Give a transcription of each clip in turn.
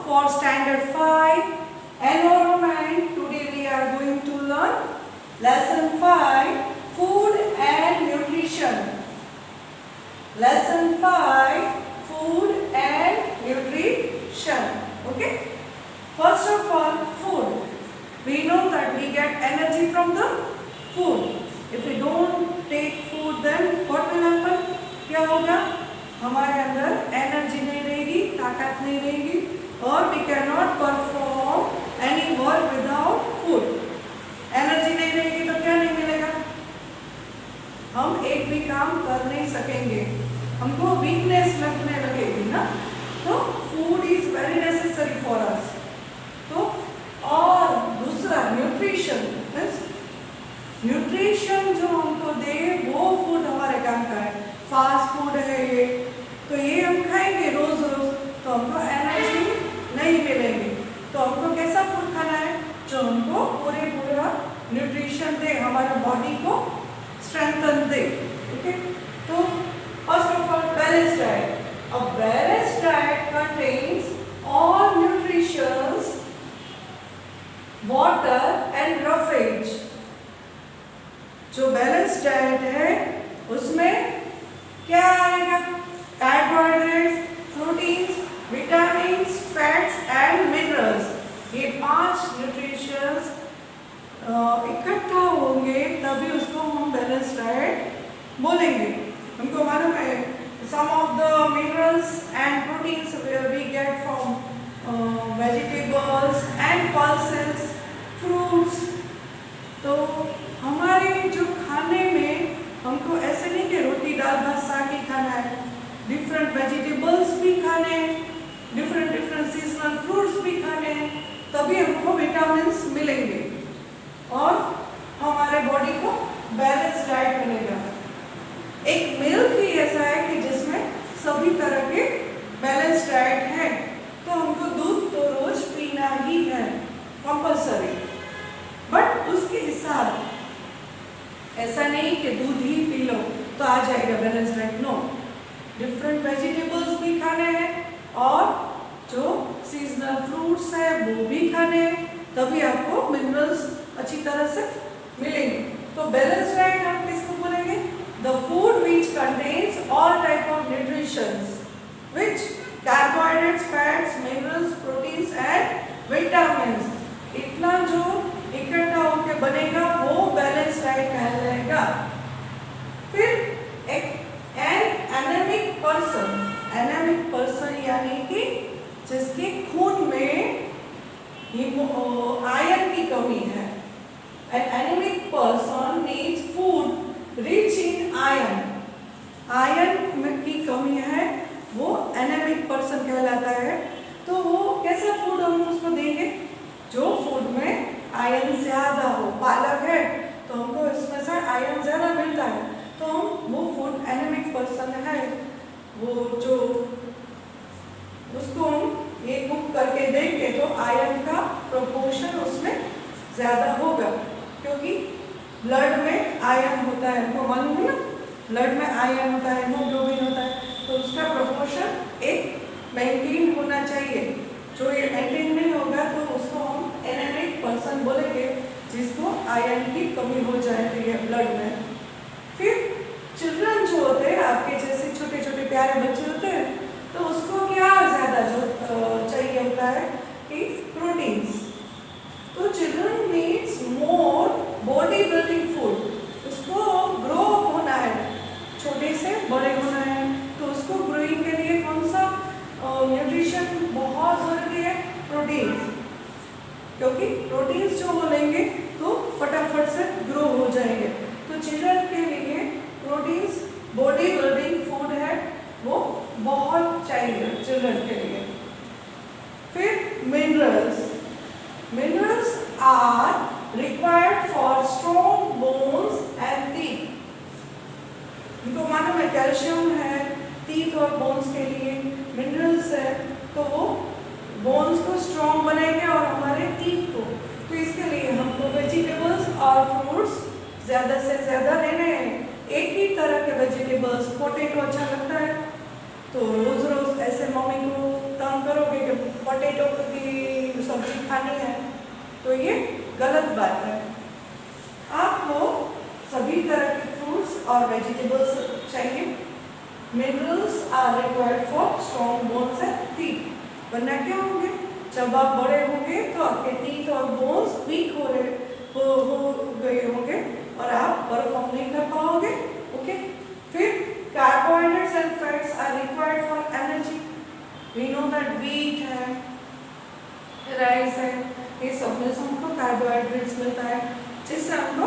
for standard 5 environment. Today we are going to learn lesson 5 food and nutrition. Lesson 5 food and nutrition. Okay. First of all, food. We know that we get energy from the food. If we don't take food, then what will happen? क्या होगा? हमारे अंदर energy नहीं रहेगी, ताकत नहीं रहेगी और we cannot perform any work without food. Energy नहीं रहेगी तो क्या नहीं मिलेगा? हम एक भी काम कर नहीं सकेंगे, हमको वीकनेस लगने लगेगी ना. तो food is very necessary for us. तो और दूसरा न्यूट्रिशन, न्यूट्रिशन जो हमको दे वो फूड हमारे काम का है. फास्ट फूड है ये, तो ये हम खाएंगे रोज रोज तो हमको एनर्जी नहीं मिलेगी. तो हमको कैसा फूड खाना है जो हमको पूरा न्यूट्रिशन दे, हमारे बॉडी को स्ट्रेंथन दे. ओके. तो first of all balance diet. A balance diet contains all nutritions, water and roughage. जो बैलेंस डाइट है उसमें क्या आएगा? Carbohydrates, proteins, vitamins, fats and minerals. ये 5 न्यूट्रिशंस इकट्ठा होंगे तभी उसको हम बैलेंस डाइट बोलेंगे. हमको मालूम है some of the minerals and proteins we get from vegetables and pulses, fruits. तो हमारे जो खाने में हमको ऐसे नहीं कि रोटी दाल भात साग ही खाना है, डिफरेंट वेजिटेबल्स भी खाने हैं, डिफरेंट सीजनल फ्रूट्स भी खाने हैं, तभी हमको विटामिन्स मिलेंगे और हमारे बॉडी को बैलेंस डाइट मिलेगा. एक मिल्क ही ऐसा है कि जिसमें सभी तरह के बैलेंस डाइट है. तो हमको दूध तो रोज पीना ही है, कंपल्सरी. बट उसके हिसाब, ऐसा नहीं कि दूध ही पी लो तो आ जाएगा balance diet. No, different vegetables भी खाने हैं और जो सीजनल फ्रूट्स है वो भी खाने हैं, तभी आपको मिनरल्स अच्छी तरह से मिलेंगे. तो बैलेंस डाइट हम किसको बोलेंगे? The food which contains all type of nutritions which carbohydrates, fats, minerals, proteins and vitamins. इतना जो इकट्ठा होकर बनेगा वो बैलेंस डाइट कहलाएगा. फिर एक एनेमिक पर्सन यानी कि जिसके खून में आयरन की कमी है. An anemic person needs food rich in iron. Iron की कमी है वो एनेमिक पर्सन कहलाता है. तो वो कैसा फूड हम उसको देंगे? जो फूड में आयरन ज्यादा हो. पालक है तो हमको इसमें से आयरन ज्यादा मिलता है, तो हम वो फूड एनेमिक पर्सन है वो जो उसको हम ये कुक करके देंगे तो आयरन का प्रोपोर्शन उसमें ज्यादा होगा, क्योंकि ब्लड में आयरन होता है. हमको मालूम है ना, ब्लड में आयरन होता है, हीमोग्लोबिन होता है, तो उसका प्रोपोर्शन एक मेंटेन होना चाहिए. जो ये मेंटेन नहीं होगा तो उसको हम एनेमिक पर्सन बोलेंगे, जिसको आयरन की कमी हो जाती है ब्लड में. फिर चिल्ड्रन जो होते हैं आपके जैसे छोटे छोटे प्यारे बच्चे होते हैं, तो उसको क्या ज़्यादा जो चाहिए होता है कि प्रोटीन्स. तो children needs more body building food. उसको ग्रो होना है, छोटे से बड़े होना है, तो उसको ग्रोइंग के लिए कौन सा न्यूट्रिशन बहुत ज़रूरी है? प्रोटीन्स. क्योंकि प्रोटीन्स जो वो लेंगे तो फटाफट से ग्रो हो जाएंगे. तो चिल्ड्रन के लिए प्रोटीन्स, बॉडी बिल्डिंग फूड है वो बहुत चाहिए चिल्ड्रन के लिए. फिर minerals are required for strong bones and teeth. इनको मालूम है कैल्शियम है टीथ और बोन्स के लिए, मिनरल्स है तो वो बोन्स को स्ट्रॉन्ग बनाएंगे और हमारे टीथ को. तो इसके लिए हमको वेजिटेबल्स और फ्रूट्स ज़्यादा से ज़्यादा लेने हैं. एक ही तरह के वेजिटेबल्स, पोटैटो अच्छा लगता है तो रोज रोज ऐसे मम्मी को तंग करोगे कि पोटैटो की सब्जी खानी है, तो ये गलत बात है। आपको सभी तरह के फ्रूट्स और वेजिटेबल्स चाहिए। Minerals are required for strong bones and teeth, वरना क्या होंगे, जब आप बड़े होंगे तो आपके टीथ और बोन्स वीक हो गए होंगे और आप परफॉर्म नहीं कर पाओगे। ओके, फिर carbohydrates and fats are required for energy. We know that wheat है, राइस है, ये सब में से हमको कार्बोहाइड्रेट्स मिलता है जिससे हमको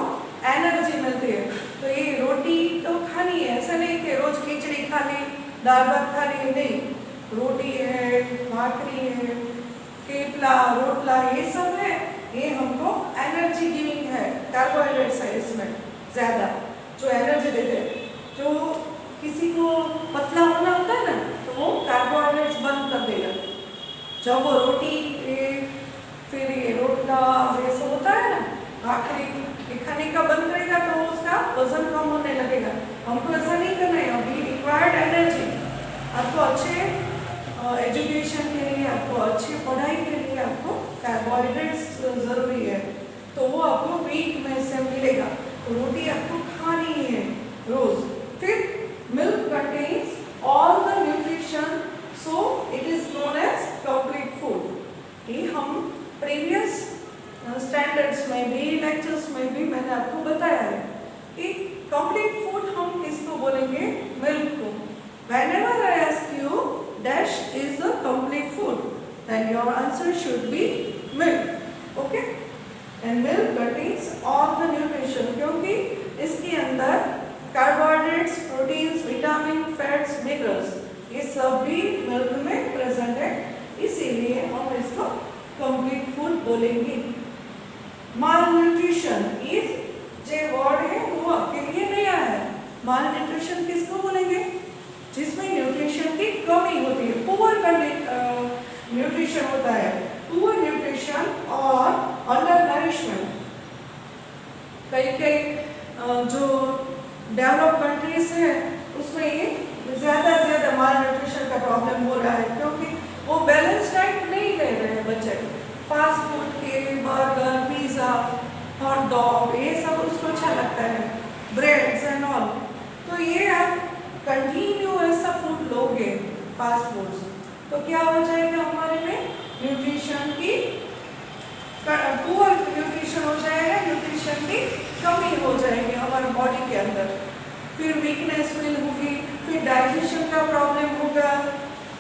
एनर्जी मिलती है। तो ये रोटी तो खानी है, ऐसा नहीं कि रोज खिचड़ी खा ली, दाल भात खा ली, नहीं, रोटी है, भाकरी है, केपला, रोटला, ये सब है, ये हमको एनर्जी गिविंग है। कार्बोहाइड्रेट्स है इसमें ज़्यादा जो एनर्जी देते हैं। जो किसी को पतला होना होता है ना, तो वो कार्बोहाइड्रेट्स बंद कर देगा। जब वो रोटी फिर ये रोटला ये सब होता है ना, भाकरी, ये खाने का बंद करेगा तो उसका वजन कम होने लगेगा। हमको ऐसा नहीं करना है। अभी रिक्वायर्ड एनर्जी आपको अच्छे एजुकेशन के लिए, आपको अच्छी पढ़ाई के लिए आपको कार्बोहाइड्रेट्स ज़रूरी है, तो वो आपको वीक में से मिलेगा। तो रोटी आपको खानी है रोज। फिर milk contains all the nutrition, so it is known as complete food. ये हम प्रीवियस स्टैंडर्ड्स में भी, लेक्चर्स में भी मैंने आपको बताया है कि कंप्लीट फूड हम किसको बोलेंगे, मिल्क को। Whenever I ask you dash is the complete food, then your answer should be milk. Okay? And milk contains all the nutrition, क्योंकि इसके अंदर carbohydrates, proteins, vitamin, fats, minerals, ये सब भी मिल्क में प्रेजेंट है, इसीलिए हम इसको कंप्लीट फूड बोलेंगे। माल न्यूट्रिशन इज जो वर्ड है वो आपके लिए नया है। माल न्यूट्रिशन किसको बोलेंगे, जिसमें न्यूट्रिशन की कमी होती है, पुअर न्यूट्रिशन होता है, पुअर न्यूट्रिशन और अंडर नरिशमेंट। कई जो डेवलप कंट्रीज है उसमें ये ज़्यादा माल न्यूट्रिशन का प्रॉब्लम हो रहा है, क्योंकि वो बैलेंस डाइट नहीं ले रहे हैं बच्चे। फास्ट फूड के बर्गर, पिज़्ज़ा, हॉट डॉग, ये सब उसको अच्छा लगता है, ब्रेड्स एंड ऑल। तो ये आप कंटिन्यू ऐसा फूड लोगे, फास्ट फूड्स, तो क्या हो जाएगा, हमारे में न्यूट्रिशन की पुअर न्यूट्रिशन हो जाएगा, न्यूट्रिशन की कमी हो जाएगी हमारे बॉडी के अंदर। फिर वीकनेस फील होगी, फिर डाइजेशन का प्रॉब्लम होगा,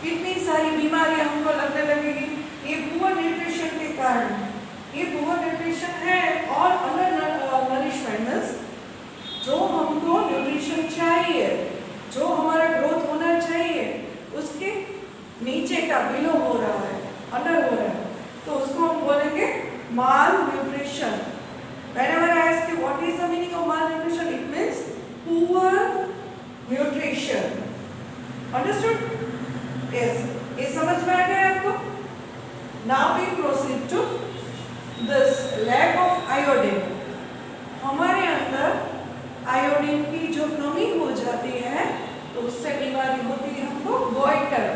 कितनी सारी बीमारियां हमको लगने लगेगी, ये पुअर न्यूट्रिशन के कारण। ये पुअर न्यूट्रिशन है। और अंडर नरिशमेंट जो हमको न्यूट्रिशन चाहिए, जो हमारा ग्रोथ होना चाहिए, उसके नीचे का बिलो हो रहा है, अंडर हो रहा है, तो उसको हम बोलेंगे माल nutrition. Whenever I ask you what is the meaning of malnutrition, it means poor nutrition. Understood? Yes. ये समझ में आ गया आपको? Now we proceed to this lack of iodine. हमारे अंदर आयोडीन की जो कमी हो जाती है तो उससे बीमारी होती है हमको गोइटर,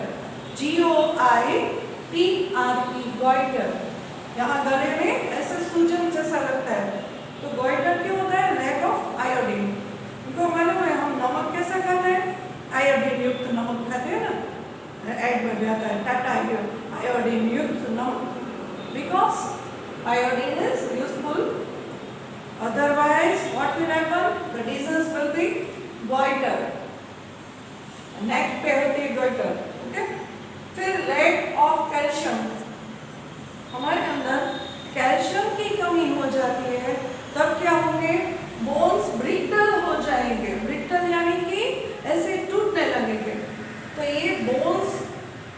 GOITR, गोइटर। यहाँ गले में ऐसे सूजन जैसा लगता है, तो गोइटर क्यों होता है, लैक ऑफ आयोडीन। उनको मालूम है हम नमक कैसा खाते हैं, आयोडीन युक्त नमक खाते हैं ना, एड में भी आता है टाटा आयोडीन युक्त नमक, because iodine is useful. Otherwise, what will happen? The disease will be goiter. Neck पे होती है goiter. Okay? फिर lack of calcium. हमारे अंदर कैल्शियम की कमी हो जाती है, तब क्या होंगे, बोन्स ब्रिटल हो जाएंगे। ब्रिटल यानी कि ऐसे टूटने लगेंगे। तो ये बोन्स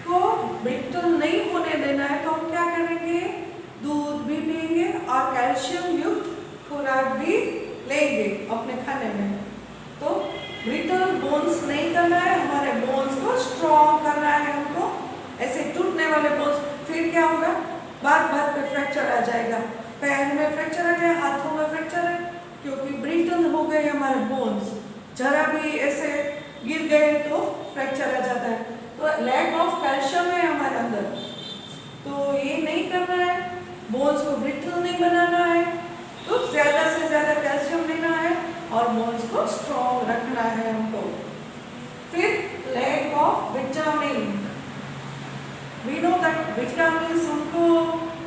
को ब्रिटल नहीं होने देना है, तो हम क्या करेंगे, दूध भी पिएंगे और कैल्शियम युक्त खुराक भी लेंगे अपने खाने में। तो ब्रिटल बोन्स नहीं करना है, हमारे बोन्स को स्ट्रॉन्ग करना है हमको, ऐसे टूटने वाले बोन्स। फिर क्या होगा, बात पे फ्रैक्चर आ जाएगा, पैर में फ्रैक्चर आ गया, हाथों में फ्रैक्चर है, क्योंकि ब्रिटल हो गए हमारे बोन्स। जरा भी ऐसे गिर गए तो फ्रैक्चर आ जाता है। तो लैक ऑफ कैल्शियम है हमारे अंदर, तो करना है, बोन्स को ब्रिटल नहीं बनाना है, तो ज़्यादा से ज़्यादा कैल्शियम लेना है और बोन्स को स्ट्रॉन्ग रखना है हमको। फिर lack of vitamin, we know that vitamin हमको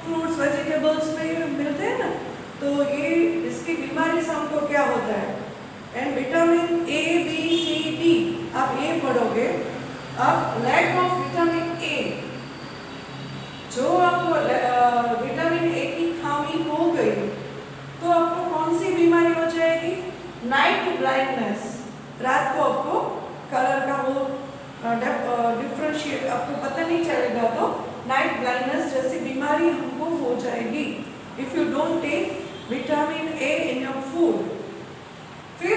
फ्रूट्स वेजिटेबल्स में मिलते हैं ना, तो ये इसकी बीमारी से हमको क्या होता है, and vitamin A B C D आप ये पढ़ोगे। अब लैक ऑफ विटामिन ए, जो आपको विटामिन ए की खामी हो गई तो आपको कौन सी बीमारी हो जाएगी, नाइट ब्लाइंडनेस। रात को आपको कलर का वो डिफ्रेंशिएट आपको पता नहीं चलेगा, तो नाइट ब्लाइंडनेस जैसी बीमारी हमको हो जाएगी if you don't take vitamin A in your food. फिर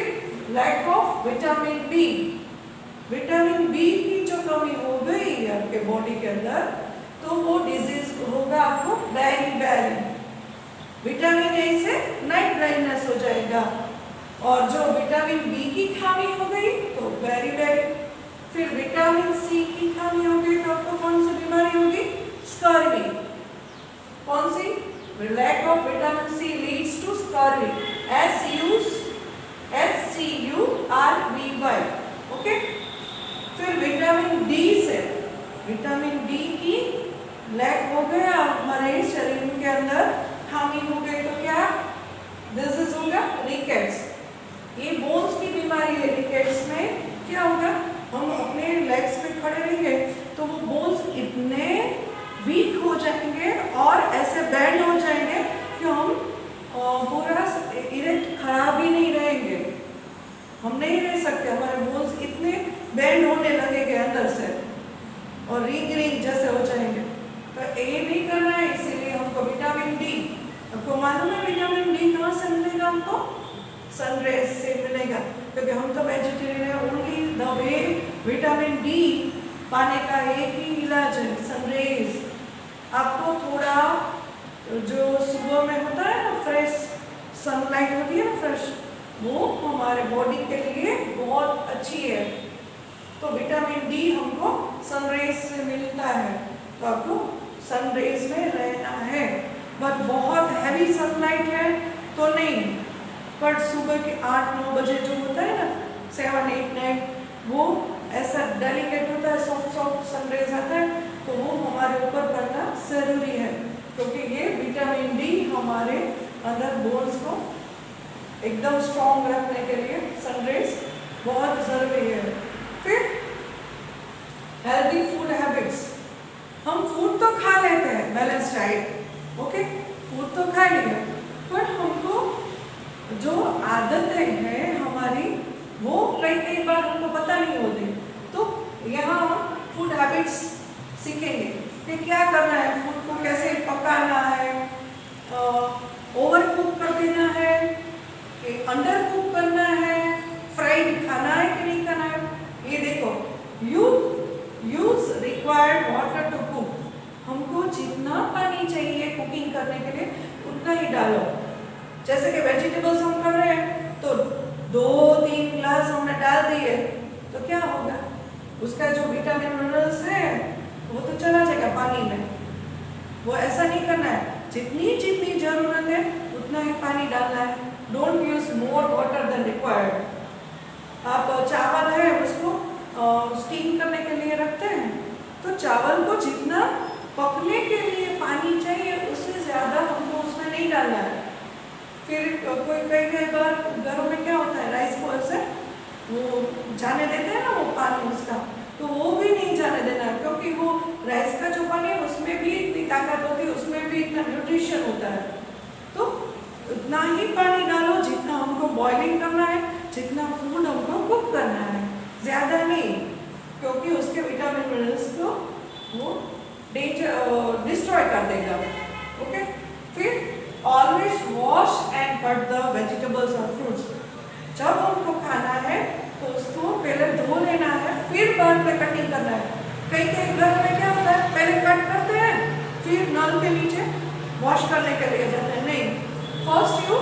lack of vitamin B, vitamin B की जो कमी हो गई आपके बॉडी के अंदर तो वो डिजीज होगा आपको बैरी। विटामिन ए से नाइट ब्लाइंडनेस हो जाएगा, और जो विटामिन बी की खामी हो गई तो बैरी। फिर विटामिन सी की खामी हो गई तो आपको कौन सी बीमारी होगी, स्कर्वी। कौन सी, lack of vitamin C leads to scurvy, SCURVY, okay. फिर विटामिन डी से, विटामिन डी की लैक हो गया हमारे शरीर के अंदर, खामी हो गई तो क्या, दिस इज होगा रिकेट्स। ये बोन्स की बीमारी है। रिकेट्स में क्या होगा, हम अपने लेग्स पे खड़े रहेंगे तो वो बोन्स इतने वीक हो जाएंगे और ऐसे बैंड हो जाएंगे कि हम पूरा इरेक्ट खड़ा भी नहीं रहेंगे, हम नहीं रह सकते, हमारे बोन्स इतने बैंड होने लगेंगे अंदर से और रिंग जैसे हो जाएंगे। तो ये नहीं करना है, इसीलिए हमको विटामिन डी, आपको मालूम है विटामिन डी कहाँ से मिलेगा, हमको सनरेज से मिलेगा, क्योंकि हम तो वेजिटेरियन है। Only the way vitamin D पाने का एक ही इलाज है, सनरेज। आपको थोड़ा जो सुबह में होता है ना, फ्रेश सनलाइट होती है ना, फ्रेश, वो हमारे बॉडी के लिए बहुत अच्छी है। तो विटामिन डी हमको सनरेज से मिलता है, तो आपको सनरेज में रहना है। बट बहुत हैवी सनलाइट है तो नहीं, पर सुबह के 8-9 बजे जो होता है ना, 7, 8, 9, वो ऐसा डेलिकेट होता है, सॉफ्ट सनरेज आता है, तो वो हमारे ऊपर पड़ना जरूरी है, क्योंकि ये विटामिन डी हमारे अंदर बोन्स को एकदम स्ट्रॉन्ग रखने के लिए सनरेज बहुत जरूरी है। फिर हेल्दी फूड हैबिट्स, हम फूड तो खा लेते हैं, बैलेंस डाइट, ओके, फूड तो खा लेंगे, पर हमको जो आदतें हैं हमारी वो कई बार हमको पता नहीं होती। तो यहाँ फूड हैबिट्स सीखेंगे कि क्या करना है, फूड को कैसे पकाना है, ओवर कुक कर देना है कि अंडर कुक करना है, फ्राइड खाना है कि नहीं खाना है। ये देखो, use required water to cook, हमको जितना पानी चाहिए कुकिंग करने के लिए उतना ही डालो। जैसे कि वेजिटेबल्स हम कर रहे हैं तो 2-3 ग्लास हमने डाल दिए तो क्या होगा, उसका जो विटामिन मिनरल्स है वो तो चला जाएगा पानी में। वो ऐसा नहीं करना है, जितनी जरूरत है उतना ही पानी डालना है। Don't use more water than required. आप चावल है उसको स्टीम करने के लिए रखते हैं, तो चावल को जितना पकने के लिए पानी चाहिए उससे ज़्यादा हमको उसमें नहीं डालना है। फिर कई बार घरों में क्या होता है, राइस बॉल से वो जाने देते हैं ना वो पानी उसका, तो वो भी नहीं जाने देना, क्योंकि वो राइस का जो पानी है उसमें भी इतनी ताकत होती है, उसमें भी इतना न्यूट्रिशन होता है। तो उतना ही पानी डालो जितना हमको बॉइलिंग करना है, जितना फूड हमको कुक करना है, ज़्यादा नहीं, क्योंकि उसके विटामिन मिनरल्स को वो डिस्ट्रॉय कर देगा, ओके। फिर always wash and cut the vegetables और फ्रूट्स। जब हमको खाना है तो उसको पहले धो लेना है, फिर बाद में कटिंग करना है। कई घर में क्या होता है, पहले कट करते हैं फिर नल के नीचे वॉश करने के लिए जाते हैं। नहीं, first you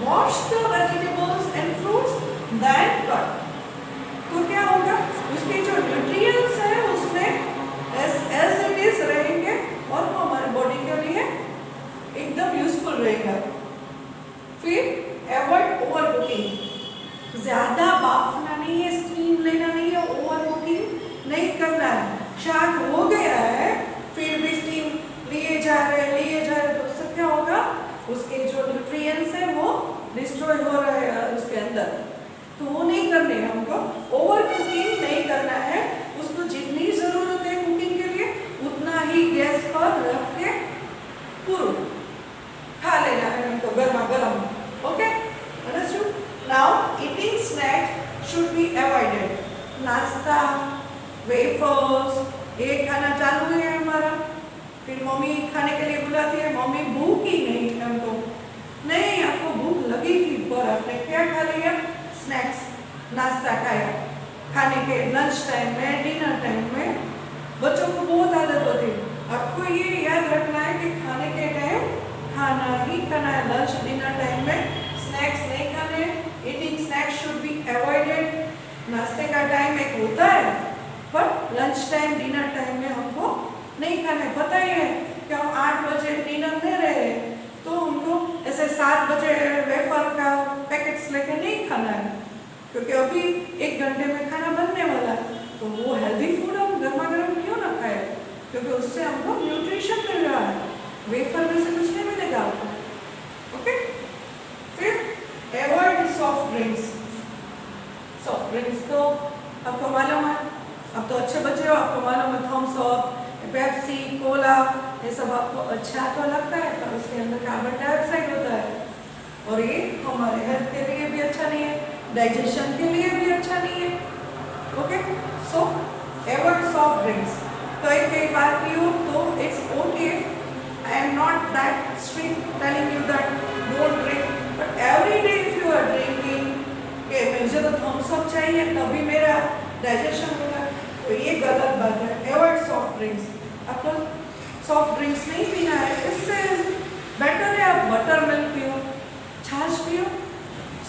wash the vegetables and fruits then cut. तो क्या होगा, उसके जो न्यूट्रिएंट्स है उसमें एज इट इज रहेंगे और वो हमारे बॉडी के लिए जा रहे तो उससे क्या होगा, उसके जो न्यूट्रिएंट्स है वो डिस्ट्रॉय हो रहे हैं उसके अंदर। तो वो नहीं करने है हमको, ओवर कुकिंग नहीं करना है। उसको जितनी जरूरत है कुकिंग के लिए उतना ही गैस पर रख के पूरा खा लेना है हमको गर्मा गर्म। Okay, understood. Now eating snacks should be avoided. नाश्ता, वेफर्स, ये खाना चालू है हमारा, फिर मम्मी खाने के लिए बुलाती है, मम्मी भूख ही नहीं है हमको, नहीं आपको भूख लगी थी पर आपने क्या खा लिया, स्नैक्स, नाश्ता खाया। खाने के लंच टाइम में, डिनर टाइम में बच्चों को बहुत आदत होती है। आपको ये याद रखना है कि खाने के टाइम खाना ही खाना है, लंच डिनर टाइम में स्नैक्स नहीं खाने। Eating snacks should be avoided. नाश्ते का टाइम एक होता है पर लंच टाइम डिनर टाइम में हमको नहीं खाना है। पता ही है कि हम 8 बजे डिनर ले रहे हैं तो हमको ऐसे 7 बजे वेफर का पैकेट्स लेके नहीं खाना है, क्योंकि अभी 1 घंटे में खाना बनने वाला है। तो वो हेल्दी फूड हम गर्मा गर्म क्यों ना खाए, क्योंकि उससे हमको न्यूट्रिशन मिल रहा है, वेफर में से कुछ नहीं मिलेगा आपको। ओके, फिर avoid soft drinks. Soft drinks तो आपको मालूम है, अब तो अच्छे बच्चे हो, आपको मालूम है थम्स अप, पेप्सी, कोला, ये सब आपको अच्छा तो लगता है पर उसके अंदर कार्बन डाइऑक्साइड होता है और ये हमारे हेल्थ के लिए भी अच्छा नहीं है, डाइजेशन के लिए भी अच्छा नहीं है। Okay, so avoid soft drinks. कई बार पियो तो it's okay, I am not that strict telling you that don't drink, but every day if you are drinking कि मुझे तो थम्स अप चाहिए तभी मेरा डाइजेशन होगा, तो ये गलत बात है। Avoid soft drinks. आपको सॉफ्ट ड्रिंक्स नहीं पीना है, इससे बेटर है आप बटर मिल्क पियो, छाछ पियो।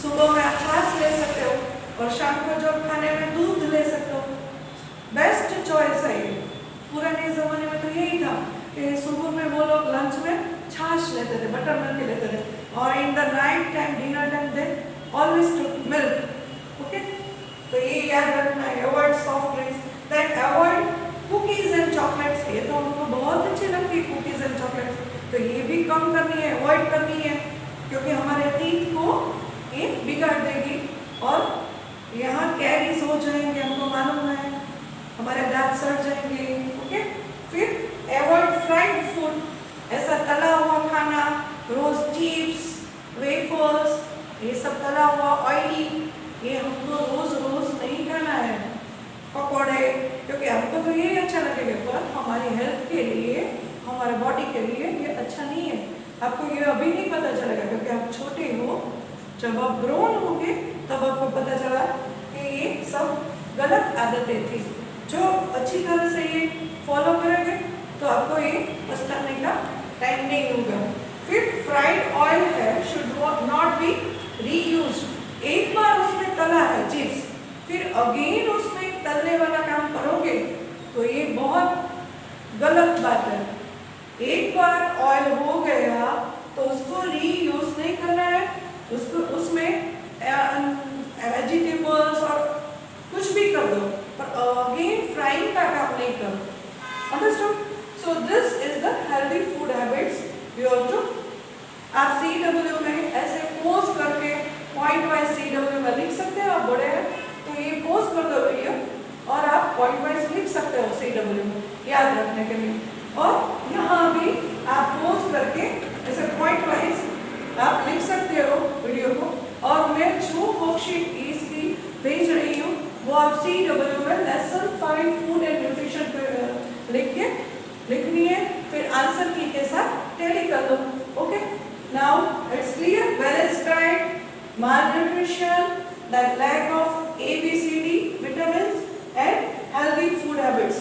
सुबह में आप छाछ ले सकते हो और शाम को जब खाने में दूध ले सकते हो। बेस्ट चॉइस है ये। पुराने ज़माने में तो यही था कि सुबह में वो लोग लंच में छाछ लेते थे, बटर मिल्क लेते थे, और in the night time dinner time they always to milk. Okay, तो ये याद रखना है, avoid soft drinks. Then avoid cookies and chocolates. ये तो हमको बहुत अच्छी लगती है कुकीज एंड चॉकलेट्स, तो ये भी कम करनी है, अवॉइड करनी है, क्योंकि हमारे टीथ को ये बिगाड़ देगी और यहाँ कैरीज हो जाएंगे, हमको मालूम है, हमारे दांत सड़ जाएंगे। ओके, फिर अवॉइड फ्राइड फूड, ऐसा तला हुआ खाना, रोज चिप्स, वेफर्स, ये सब तला हुआ ऑयली, ये हमको रोज रोज नहीं खाना है। पकौड़े, क्योंकि हमको तो यही अच्छा लगेगा पर हमारी हेल्थ के लिए, हमारे बॉडी के लिए ये अच्छा नहीं है। आपको ये अभी नहीं पता चलेगा क्योंकि आप छोटे हो, जब आप ग्रोन होंगे तब आपको पता चला कि ये सब गलत आदतें थी। जो अच्छी तरह से ये फॉलो करेंगे तो आपको ये पछताने का टाइम नहीं होगा। फिर फ्राइड ऑयल है शुड नॉट बी रीयूज्ड। एक बार उसमें तला है चिप्स, फिर अगेन उसमें तलने वाला काम करोगे तो ये बहुत गलत बात है। एक बार ऑयल हो गया तो उसको रीयूज नहीं करना है, उसको उसमें वेजिटेबल्स और कुछ भी कर दो पर अगेन फ्राइंग का काम नहीं करो। Understood? So this is the healthy food habits you have to. आप CW में ऐसे पोज करके पॉइंट वाइज CW में लिख सकते हो। आप बड़े हैं तो ये पोज कर दो वीडियो और आप पॉइंट वाइज लिख सकते हो CW में याद रखने के लिए। और यहाँ भी आप पोज करके ऐसे पॉइंट वाइज आप लिख सकते हो वीडियो को। और मैं जो वर्कशीट इसकी भेज रही हूँ वो आप CW में लेसन 5 फूड एंड न्यूट्रिशन पे लिख के लिखनी है, फिर आंसर की के साथ टैली कर दो। Okay, now it's clear. Balance diet, malnutrition, the lack of ABCD vitamins and healthy food habits.